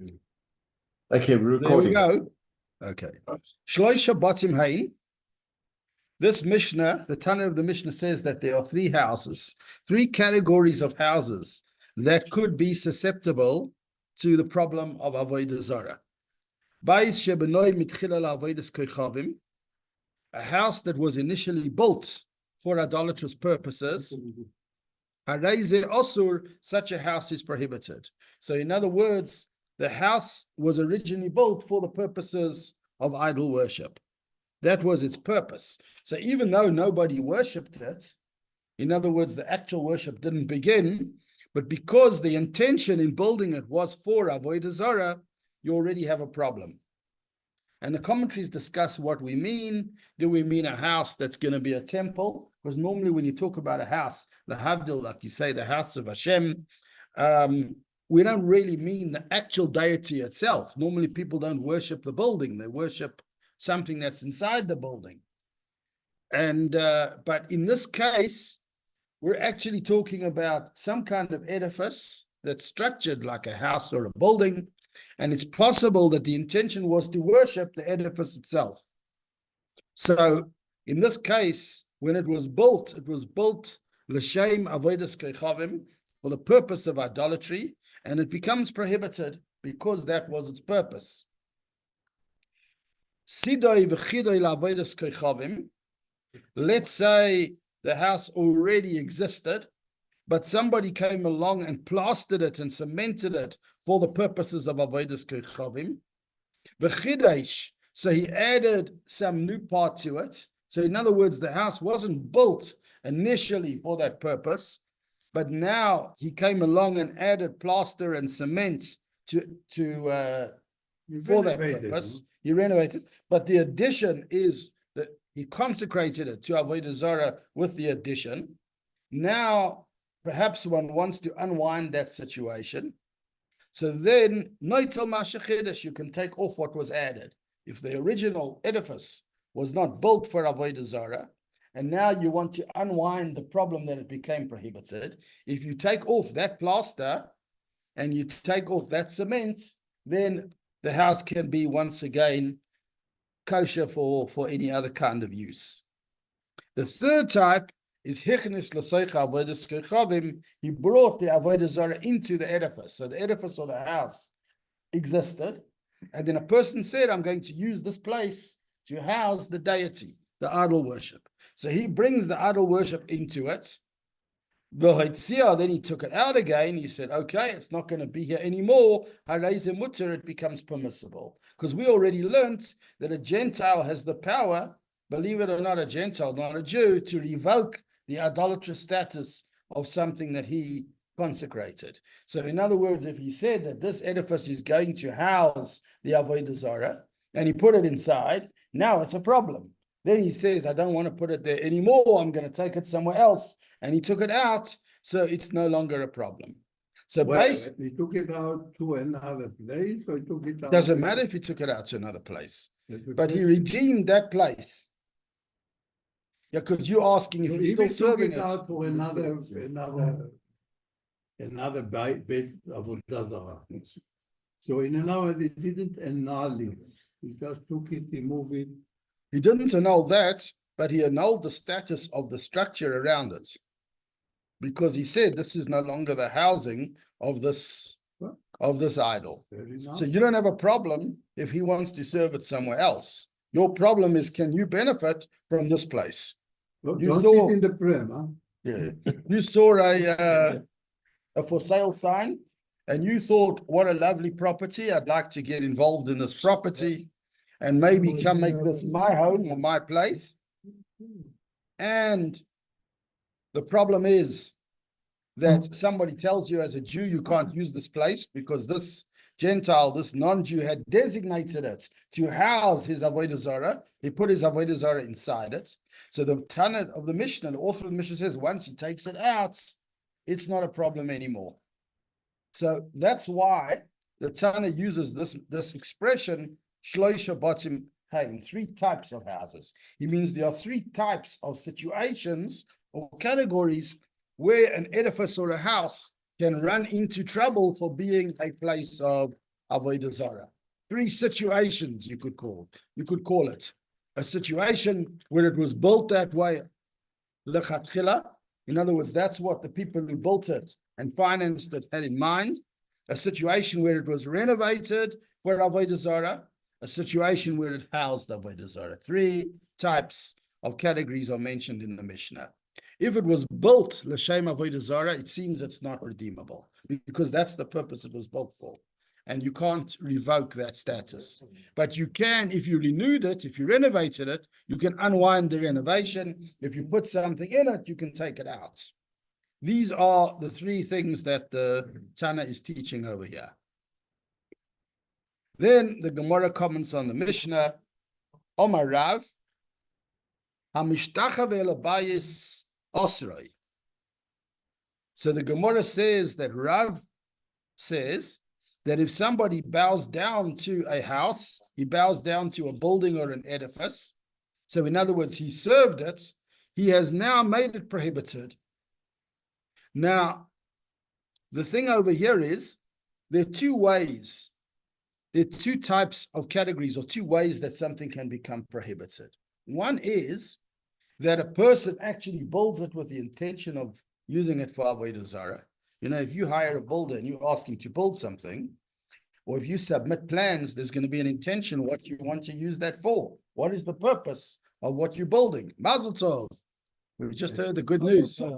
Okay, we're recording. There we go. Okay. Shloisha batim hain. This Mishnah, the Tana of the Mishnah says that there are three houses, three categories of houses that could be susceptible to the problem of avodah zarah. Bayis shebenoi mitchila la'avodas koichavim, a house that was initially built for idolatrous purposes. Harayze osur, such a house is prohibited. So in other words, the house was originally built for the purposes of idol worship. That was its purpose. So even though nobody worshipped it, in other words, the actual worship didn't begin, but because the intention in building it was for avodah zarah, you already have a problem. And the commentaries discuss what we mean. Do we mean a house that's going to be a temple? Because normally when you talk about a house, the Havdil, like you say, the house of Hashem, we don't really mean the actual deity itself. Normally people don't worship the building. They worship something that's inside the building. And but in this case, we're actually talking about some kind of edifice that's structured like a house or a building. And it's possible that the intention was to worship the edifice itself. So in this case, when it was built l'shem avodas koichavim, for the purpose of idolatry, and it becomes prohibited because that was its purpose. Sidoi v'chidoi la'avodas koichavim. Let's say the house already existed, but somebody came along and plastered it and cemented it for the purposes of avodas koichavim. V'chidesh, so he added some new part to it. So in other words, the house wasn't built initially for that purpose, but now he came along and added plaster and cement for that purpose. He renovated, but the addition is that he consecrated it to avodah zarah with the addition. Now, perhaps one wants to unwind that situation. So then, noitel mashachidesh, you can take off what was added. If the original edifice was not built for avodah zarah, and now you want to unwind the problem that it became prohibited, if you take off that plaster and you take off that cement, then the house can be once again kosher for any other kind of use. The third type is hichnis l'soicha avodas koichavim. He brought the avodah zarah into the edifice. So the edifice or the house existed, and then a person said, I'm going to use this place to house the deity, the idol worship. So he brings the idol worship into it. Then he took it out again. He said, okay, it's not going to be here anymore. It becomes permissible. Because we already learned that a Gentile has the power, believe it or not, a Gentile, not a Jew, to revoke the idolatrous status of something that he consecrated. So in other words, if he said that this edifice is going to house the avodah zarah, and he put it inside, now it's a problem. Then he says, I don't want to put it there anymore. I'm going to take it somewhere else. And he took it out, so it's no longer a problem. So he took it out to another place, or he took it out? Doesn't matter if he took it out to another place. But he redeemed that place. Yeah, because you're asking if he's still serving it. Out for another bit of Avodah. So in another words, he didn't annul it. He just took it, he moved it. He didn't annul that, but he annulled the status of the structure around it. Because he said this is no longer the housing of this idol. So you don't have a problem if he wants to serve it somewhere else. Your problem is, can you benefit from this place? Well, you saw in the prem, huh? Yeah. You saw a for sale sign, and you thought, what a lovely property. I'd like to get involved in this property and maybe come make this my home or my place. And the problem is that somebody tells you as a Jew, you can't use this place because this Gentile, this non-Jew had designated it to house his avodah zarah. He put his avodah zarah inside it. So the Tana of the Mishnah, the author of the Mishnah says, once he takes it out, it's not a problem anymore. So that's why the Tana uses this expression, shloisha batim hain, three types of houses. He means there are three types of situations or categories where an edifice or a house can run into trouble for being a place of avodah zarah. Three situations you could call it. A situation where it was built that way, lechatchila. In other words, that's what the people who built it and financed it had in mind. A situation where it was renovated for avodah zarah. A situation where it housed avodah zarah. Three types of categories are mentioned in the Mishnah. If it was built l'shem avodah zarah, it seems it's not redeemable because that's the purpose it was built for, and you can't revoke that status. But you can, if you renewed it, if you renovated it, you can unwind the renovation. If you put something in it, you can take it out. These are the three things that the Tana is teaching over here. Then the Gemora comments on the Mishnah. Omar Rav, Hamishtachav el abayis osroi. So the Gemora says that Rav says that if somebody bows down to a house, he bows down to a building or an edifice. So in other words, he served it. He has now made it prohibited. Now, the thing over here is there are two ways. There are two types of categories or two ways that something can become prohibited. One is that a person actually builds it with the intention of using it for avodah zarah. You know, if you hire a builder and you ask him to build something, or if you submit plans, there's going to be an intention what you want to use that for. What is the purpose of what you're building? Mazel tov. We just heard the good news. Yeah.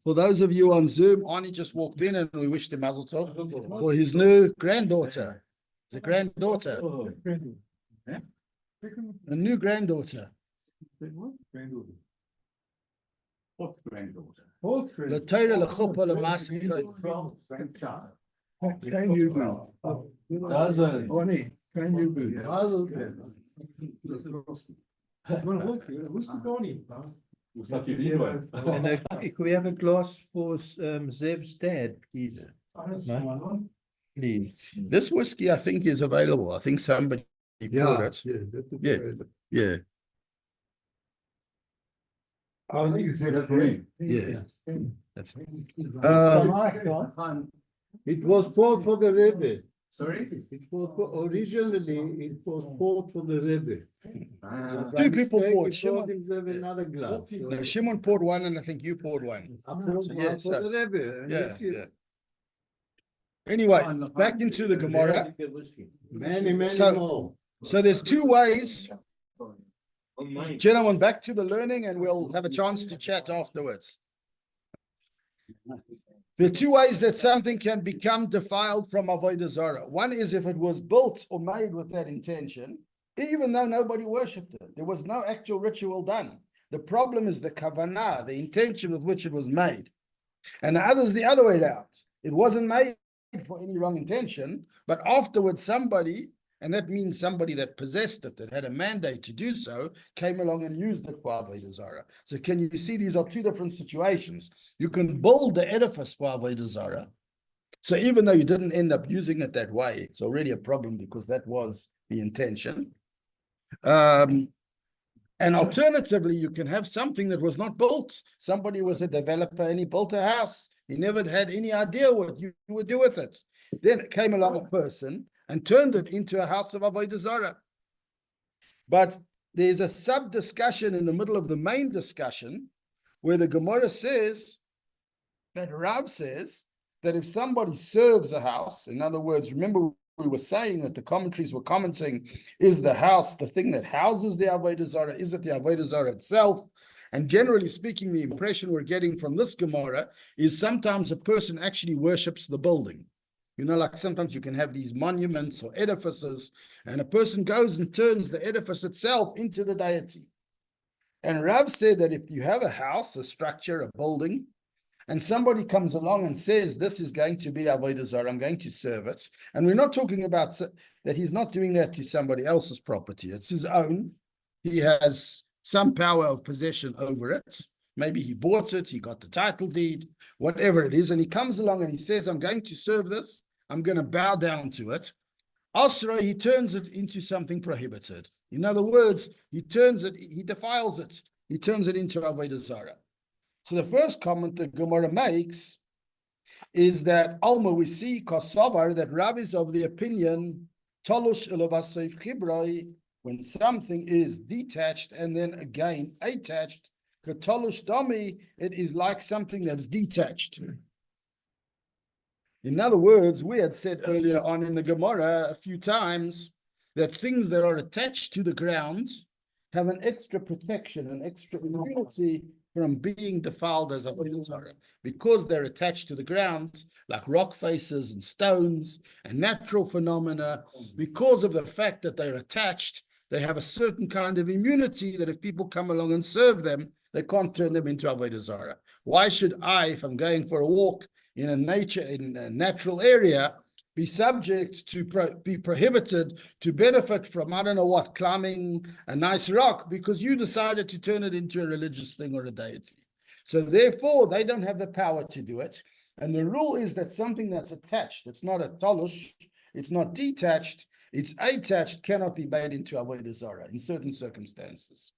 For those of you on Zoom, Arnie just walked in and we wished him mazel tov for his new granddaughter. It's a granddaughter. Yeah? A new granddaughter. What granddaughter? La Torah, la chuppah, la maaseh. Can you do? Arnie, can you do? Could we have a glass for Zev's dad, please? Please. This whiskey, I think, is available. I think somebody bought it. Yeah. I think it's free. Yeah. That's It was bought for the Rebbe. Sorry? Originally, it was bought for the Rebbe. Two people poured. Shimon another glass. No, Shimon poured one, and I think you poured one. I poured So, one yeah, for so- the Rebbe. Yeah. Anyway, back into the Gemora. Many So- more. So there's two ways. Gentlemen, back to the learning, and we'll have a chance to chat afterwards. There are two ways that something can become defiled from avodah zarah. One is if it was built or made with that intention, even though nobody worshipped it. There was no actual ritual done. The problem is the kavanah, the intention with which it was made. And the other is the other way around. It wasn't made for any wrong intention, but afterwards somebody, and that means somebody that possessed it, that had a mandate to do so, came along and used it for avodah zarah. So can you see these are two different situations? You can build the edifice for avodah zarah. So even though you didn't end up using it that way, it's already a problem because that was the intention. And alternatively, you can have something that was not built. Somebody was a developer and he built a house. He never had any idea what you would do with it. Then came along a person and turned it into a house of avodah zarah. But there's a sub-discussion in the middle of the main discussion where the Gemora says that Rav says that if somebody serves a house, in other words, remember we were saying that the commentaries were commenting, is the house the thing that houses the avodah zarah? Is it the avodah zarah itself? And generally speaking, the impression we're getting from this Gemara is sometimes a person actually worships the building. You know, like sometimes you can have these monuments or edifices, and a person goes and turns the edifice itself into the deity. And Rav said that if you have a house, a structure, a building, and somebody comes along and says, this is going to be avodah zarah, I'm going to serve it. And we're not talking about that he's not doing that to somebody else's property. It's his own. He has some power of possession over it. Maybe he bought it, he got the title deed, whatever it is. And he comes along and he says, I'm going to serve this. I'm going to bow down to it. Asra, he turns it into something prohibited. In other words, he defiles it. He turns it into avodah zarah. So the first comment that Gemara makes is that Alma, we see Kosovar, that Rav is of the opinion, Tolush Ilavasif Chibrai, when something is detached and then again attached, Katolush Domi, it is like something that's detached. In other words, we had said earlier on in the Gemora a few times that things that are attached to the ground have an extra protection, an extra immunity from being defiled as avodah zarah, because they're attached to the ground, like rock faces and stones and natural phenomena. Because of the fact that they're attached, they have a certain kind of immunity that if people come along and serve them, they can't turn them into avodah zarah. Why should I, if I'm going for a walk in a natural area, be subject to be prohibited to benefit from, I don't know what, climbing a nice rock because you decided to turn it into a religious thing or a deity. So therefore, they don't have the power to do it. And the rule is that something that's attached, it's not a tolush, it's not detached, it's attached, cannot be made into avodah zarah in certain circumstances.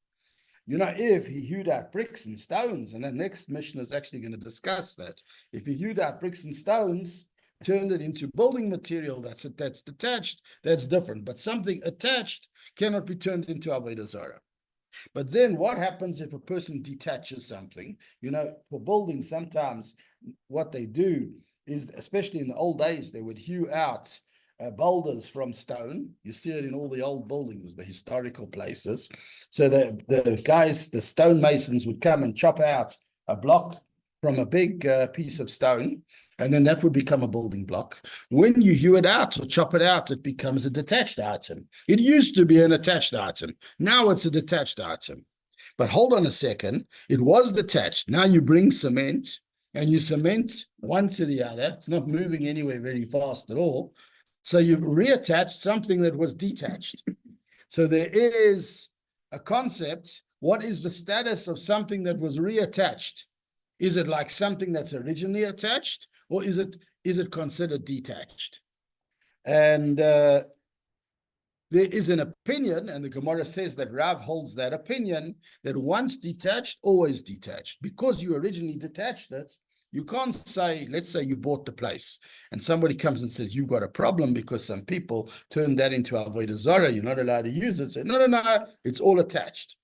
You know, if he hewed out bricks and stones, and the next Mishnah is actually going to discuss that. If he hewed out bricks and stones, turned it into building material that's detached, that's different. But something attached cannot be turned into avodah zarah. But then what happens if a person detaches something? You know, for building, sometimes what they do is, especially in the old days, they would hew out boulders from stone. You see it in all the old buildings, the historical places. So the guys, the stonemasons would come and chop out a block from a big piece of stone, and then that would become a building block. When you hew it out or chop it out, it becomes a detached item. It used to be an attached item. Now it's a detached item. But hold on a second. It was detached. Now you bring cement and you cement one to the other. It's not moving anywhere very fast at all. So you've reattached something that was detached. So there is a concept. What is the status of something that was reattached? Is it like something that's originally attached, or is it considered detached? And there is an opinion, and the Gemora says that Rav holds that opinion, that once detached, always detached. Because you originally detached it, you can't say, let's say you bought the place, and somebody comes and says, you've got a problem because some people turned that into avodah zarah, you're not allowed to use it. Say, no, it's all attached.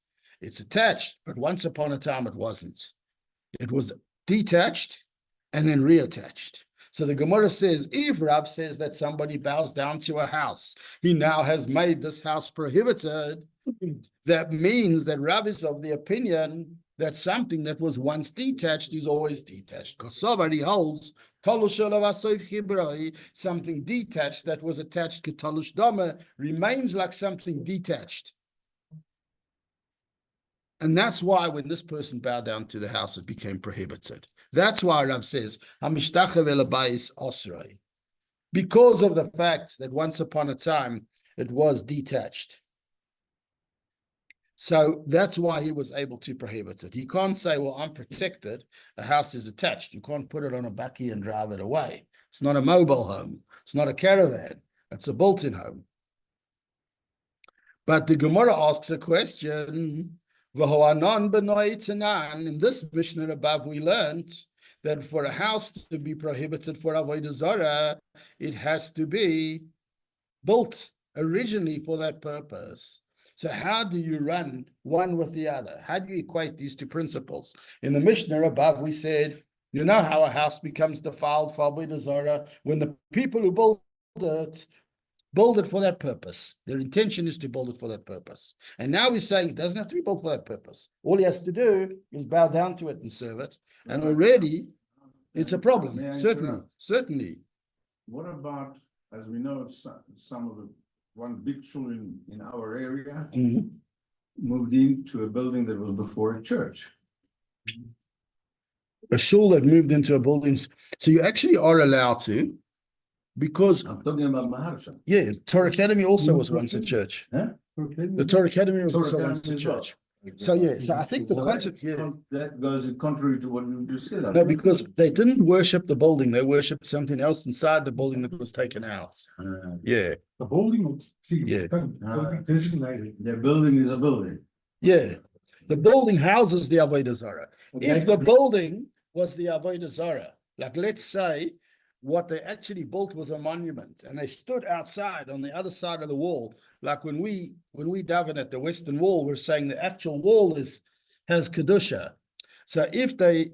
It's attached, but once upon a time it wasn't. It was detached and then reattached. So the Gemora says, if Rav says that somebody bows down to a house, he now has made this house prohibited. That means that Rav is of the opinion that something that was once detached is always detached. Kosovar, he holds, something detached that was attached to Tolush Dama remains like something detached. And that's why when this person bowed down to the house, it became prohibited. That's why Rav says, because of the fact that once upon a time, it was detached. So that's why he was able to prohibit it. He can't say, well, I'm protected. The house is attached. You can't put it on a bakkie and drive it away. It's not a mobile home. It's not a caravan. It's a built-in home. But the Gemara asks a question. In this Mishnah above, we learned that for a house to be prohibited for avodah zarah, it has to be built originally for that purpose. So how do you run one with the other? How do you equate these two principles? In the Mishnah above, we said, you know how a house becomes defiled for avodah zarah when the people who build it for that purpose. Their intention is to build it for that purpose. And now we're saying it doesn't have to be built for that purpose. All he has to do is bow down to it and serve it. And already it's a problem. Certainly. What about, as we know, some of the one big shul in our area moved into a building that was before a church. A shul that moved into a building. So you actually are allowed to, because I'm talking about Maharsha. yeah, Torah Academy also was once a church. Huh? The Torah Academy was Torah also Academy once a as well. church. So yeah, so I think the concept, yeah. That goes contrary to what you just said. No, because they didn't worship the building, they worshipped something else inside the building that was taken out. Yeah. The building, Yeah. designated. Their building is a building. Yeah. The building houses the avodah zarah. If the building was the avodah zarah, Like, let's say what they actually built was a monument, and they stood outside on the other side of the wall. Like when we daven at the Western Wall, we're saying the actual wall has kedusha. So if they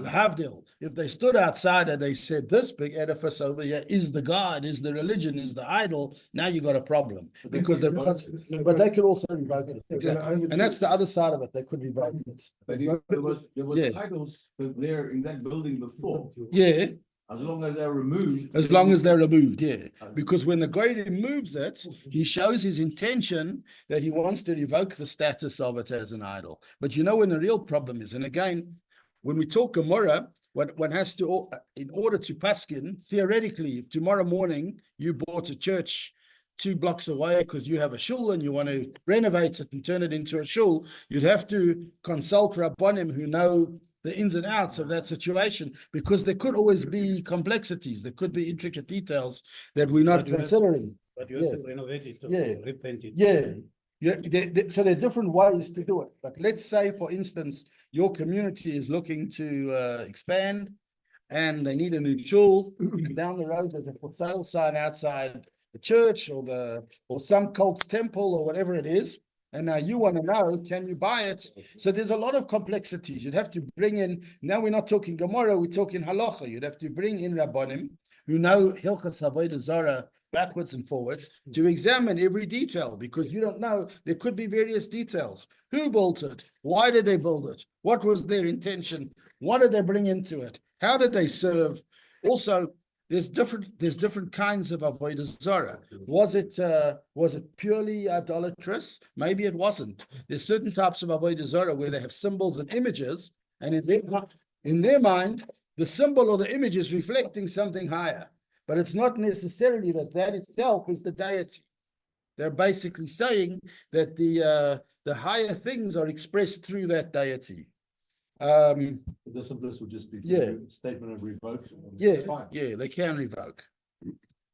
Lahavdil, if they stood outside and they said, this big edifice over here is the God, is the religion, is the idol, now you got a problem. Because but they could also revoke it. Exactly. And that's the other side of it. They could revoke it. But there was Yeah. idols there in that building before, Yeah, as long as they're removed. as long as they're removed, yeah. Because when the guy removes it, he shows his intention that he wants to revoke the status of it as an idol. But you know when the real problem is, and again, when we talk Gemora, one has to, in order to paskin, theoretically, if tomorrow morning you bought a church 2 blocks away because you have a shul and you want to renovate it and turn it into a shul, you'd have to consult Rabbonim who know the ins and outs of that situation, because there could always be complexities, there could be intricate details that we're not considering. But you have to renovate it, Yeah. repaint it. Yeah, so there are different ways to do it. But let's say, for instance, your community is looking to expand and they need a new shul. Down the road, there's a for sale sign outside the church or some cult's temple or whatever it is. And now you want to know, can you buy it? So there's a lot of complexities. You'd have to bring in, now we're not talking Gemora, we're talking Halacha. You'd have to bring in Rabbonim who know Hilchas Avodah Zarah backwards and forwards to examine every detail, because you don't know, there could be various details. Who built it? Why did they build it? What was their intention? What did they bring into it? How did they serve? Also, there's different kinds of avodah zarah. Was it purely idolatrous? Maybe it wasn't. There's certain types of avodah zarah where they have symbols and images, and in their mind, the symbol or the image is reflecting something higher. But it's not necessarily that itself is the deity. They're basically saying that the higher things are expressed through that deity. The simplest would just be Yeah. a statement of revoke. Yeah, they can revoke.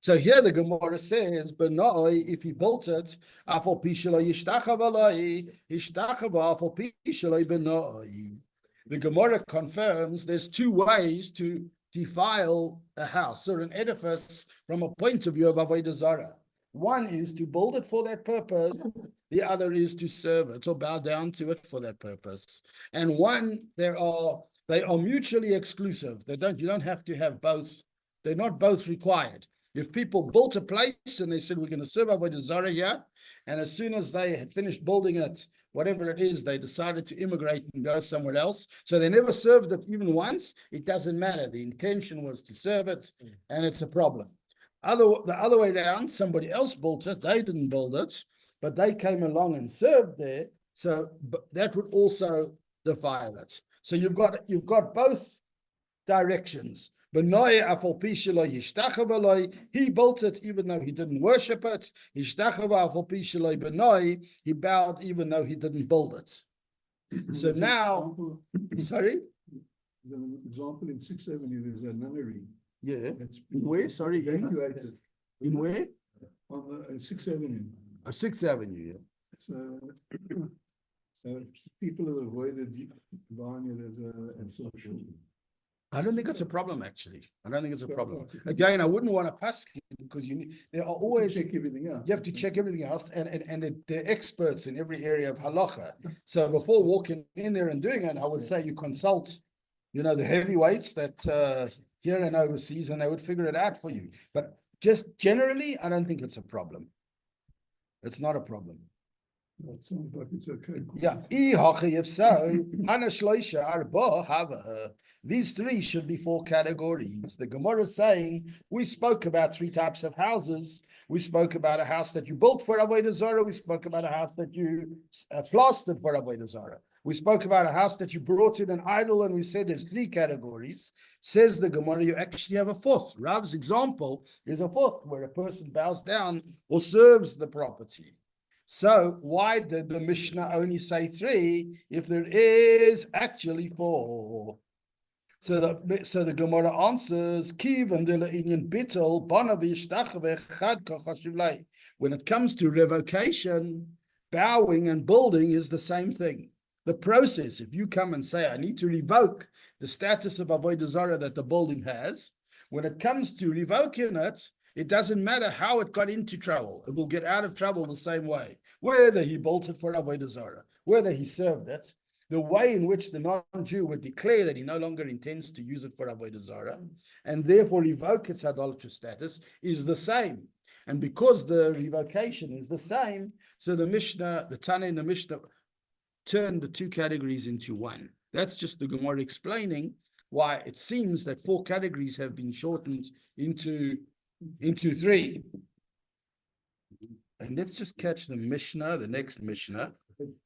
So here the Gemara says, "Benoi, if he built it, afal pi shelo yishtachav alai, yishtachav afal pi shelo benoi." The Gemara confirms there's 2 ways to defile a house or an edifice from a point of view of avodah zarah. One is to build it for that purpose. The other is to serve it or bow down to it for that purpose. And they are mutually exclusive. You don't have to have both. They're not both required. If people built a place and they said, we're going to serve avodah zarah here, and as soon as they had finished building it, whatever it is, they decided to immigrate and go somewhere else. So they never served it even once. It doesn't matter. The intention was to serve it, and it's a problem. The other way around, somebody else built it, they didn't build it, but they came along and served there, so that would also defile it. So you've got both directions. He built it even though he didn't worship it. He bowed even though he didn't build it. So now, sorry? There's an example in 6th Avenue, there's a nunnery. Yeah. That's Where? Sorry, evacuated in where? on 6th Avenue. 6th Avenue, yeah. So people have avoided buying it as a social. I don't think it's a problem, actually. I don't think it's a problem. Again, I wouldn't want to pass because there are always, check everything out. you have to check everything else, and they're experts in every area of halacha. So before walking in there and doing it, I would say you consult, the heavyweights that here and overseas, and they would figure it out for you. But just generally, I don't think it's a problem. It's not a problem. It sounds like it's okay. Yeah. If so, these 3 should be 4 categories. The Gemara is saying, we spoke about 3 types of houses. We spoke about a house that you built for avodah zarah. We spoke about a house that you plastered for avodah zarah. We spoke about a house that you brought in an idol, and we said there's 3 categories. Says the Gemara, you actually have a 4th. Rav's example is a 4th, where a person bows down or serves the property. So why did the Mishnah only say 3 if there is actually 4? So the Gemara answers, when it comes to revocation, bowing and building is the same thing. the process, if you come and say, I need to revoke the status of Avodah Zarah that the building has, when it comes to revoking it, it doesn't matter how it got into trouble. It will get out of trouble the same way. Whether he built it for Avodah Zarah, whether he served it, the way in which the non-Jew would declare that he no longer intends to use it for Avodah Zarah, and therefore revoke its idolatrous status, is the same. And because the revocation is the same, so the Mishnah, the Tana and the Mishnah turned the two categories into one. That's just the Gemora explaining why it seems that 4 categories have been shortened into 3. And let's just catch the Mishnah, the next Mishnah.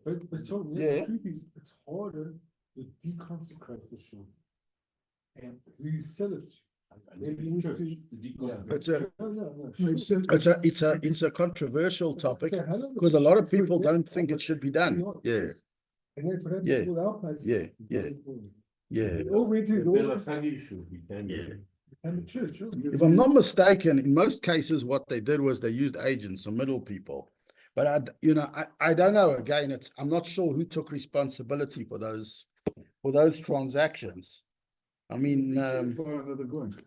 But John, Yeah. the truth is, it's harder to deconsecrate the shul. And who you sell it to. It's a No. it's a controversial topic because a lot of people don't think it should be done. Yeah, Yeah. Yeah, yeah. All we do, Yeah. and the church. If I'm not mistaken, in most cases, what they did was they used agents or middle people. But I don't know. Again, I'm not sure who took responsibility for those transactions. I mean,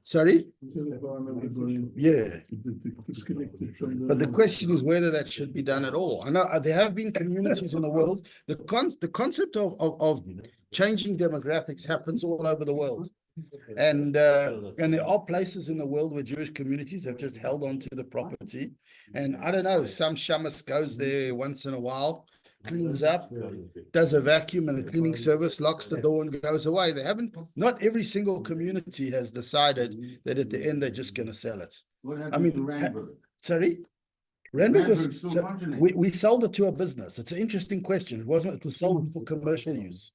sorry? Yeah. But the question is whether that should be done at all. I know there have been communities in the world. The concept of changing demographics happens all over the world. And there are places in the world where Jewish communities have just held on to the property. And I don't know, some shamus goes there once in a while, cleans up, does a vacuum and a cleaning service, locks the door and goes away. Not every single community has decided that at the end they're just going to sell it. What I happened mean, to Randburg? Sorry? Randburg Randburg was, still so functioning. we sold it to a business. It's an interesting question. It was sold for commercial use.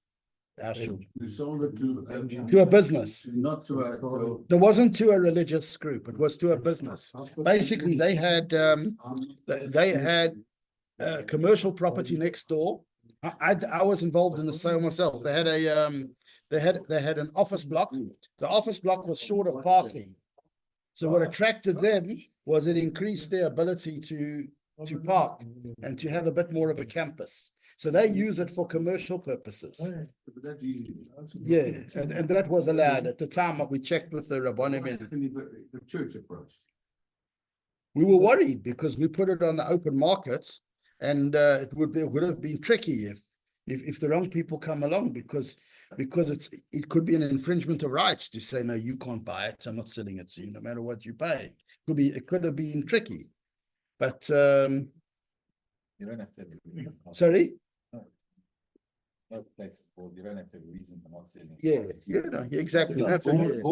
Actually, You sold it to a business. not to a. It wasn't to a religious group. It was to a business. Basically, they had commercial property next door. I was involved in the sale myself. They had an office block. The office block was short of parking. So what attracted them was it increased their ability to park and to have a bit more of a campus. So they use it for commercial purposes. But that's easy. Yeah, and that was allowed at the time. We checked with the Rabbanim. The church approach. We were worried because we put it on the open market, and it would have been tricky if the wrong people come along because it could be an infringement of rights to say no, you can't buy it. I'm not selling it to you, no matter what you pay. It could have been tricky, but You don't have to have a reason. sorry. No place is called, you don't have to have a reason for not selling. Yeah, exactly. That's it.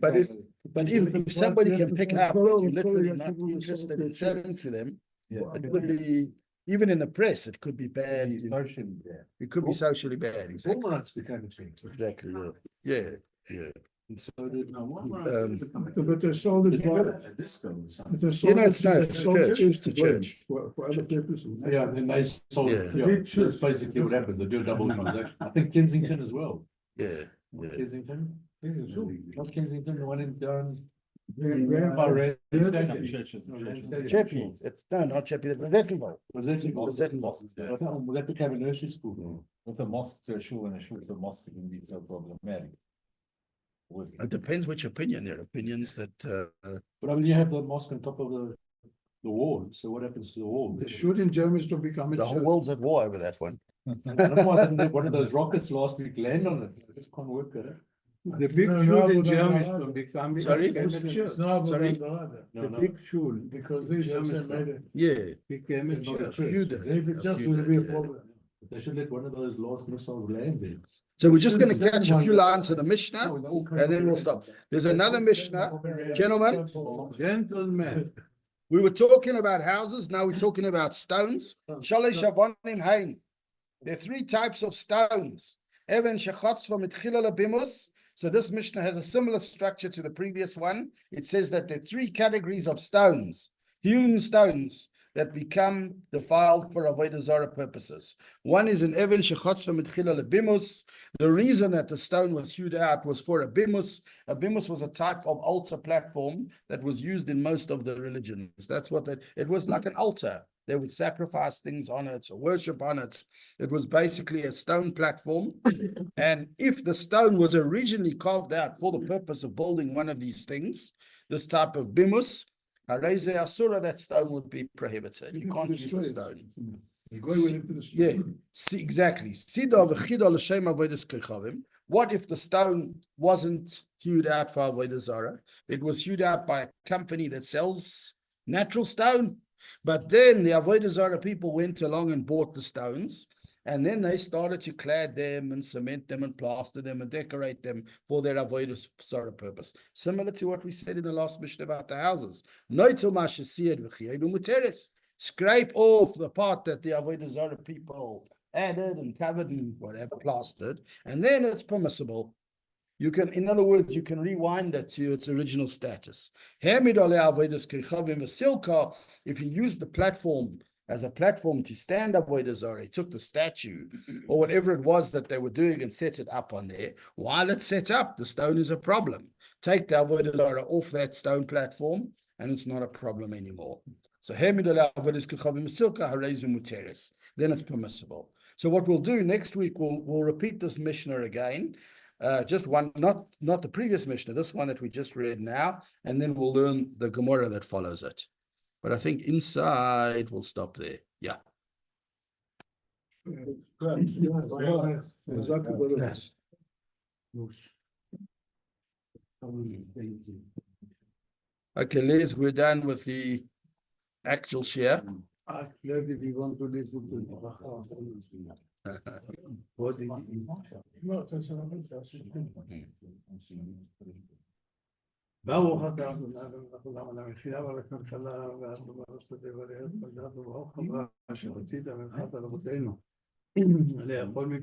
But if somebody can pick up that you're literally not interested in selling to them, it could be, even in the press, it could be bad. Socially, yeah. It could be socially bad. Exactly. Walmart's became a chain. Exactly. Yeah. And so did. But they sold it. A disco or something. It's a church. It's a church. For other purposes. Yeah, then they sold, Yeah. yeah, that's basically what happens, they do a double transaction, I think Kensington as well. Yeah. Kensington, not Kensington, the one in down. Chappie. It's not Chappie. It's Zettenville. Was that Zettenville. I thought that became a nursery school. With a mosque to a shul and a shul to a mosque, it can be so problematic. It depends which opinion. There are opinions that But I mean, you have the mosque on top of the wall, so what happens to the wall? The shoot in Germans to become a the whole church. world's at war over that one. I don't know why didn't one of those rockets last week land on it, it just can't work at it. The big shoot in Germans to become. Sorry? became a church. Sorry? The big shoot, because they Yeah. became a Not a church. church. Yeah. They should let one of those large missiles land there. So we're just going to catch a few lines of the Mishnah, and then we'll stop. There's another Mishnah, gentlemen. Gentlemen, We were talking about houses. Now we're talking about stones. Shalosh avonim hain. There are 3 types of stones. Even shechatzva mitchila lebimus. So this Mishnah has a similar structure to the previous one. It says that there are 3 categories of stones, hewn stones, that become defiled for Avodah Zarah purposes. One is an Even shechatzva mitchila lebimus. The reason that the stone was hewed out was for a bimus. A bimus was a type of altar platform that was used in most of the religions. That's what it was, like an altar. They would sacrifice things on it or worship on it. It was basically a stone platform. And if the stone was originally carved out for the purpose of building one of these things, this type of bimus, Hareze Asura, that stone would be prohibited. You can't use the stone. Yeah, see, exactly. What if the stone wasn't hewed out for Avodah Zarah? It was hewed out by a company that sells natural stone. But then the Avodah Zarah people went along and bought the stones, and then they started to clad them and cement them and plaster them and decorate them for their Avodah Zarah purpose. Similar to what we said in the last Mishnah about the houses. Scrape off the part that the Avodah Zarah people added and covered and whatever, plastered, and then it's permissible. You can, in other words, you can rewind it to its original status. If you use the platform as a platform to stand Avodah Zarah, took the statue or whatever it was that they were doing and set it up on there, while it's set up, the stone is a problem. Take the Avodah Zarah off that stone platform and it's not a problem anymore. So then it's permissible. So what we'll do next week, we'll repeat this Mishnah again. Just one, not the previous Mishnah, this one that we just read now, and then we'll learn the Gemora that follows it. But I think inside we'll stop there. Yeah. Okay, Liz, we're done with the actual share. I'm glad if you want to listen to what did he ברוך אתה אדוני למחיה ולכלכלה ולברך ולברוך אשר רצית ממך על אבותינו לאכול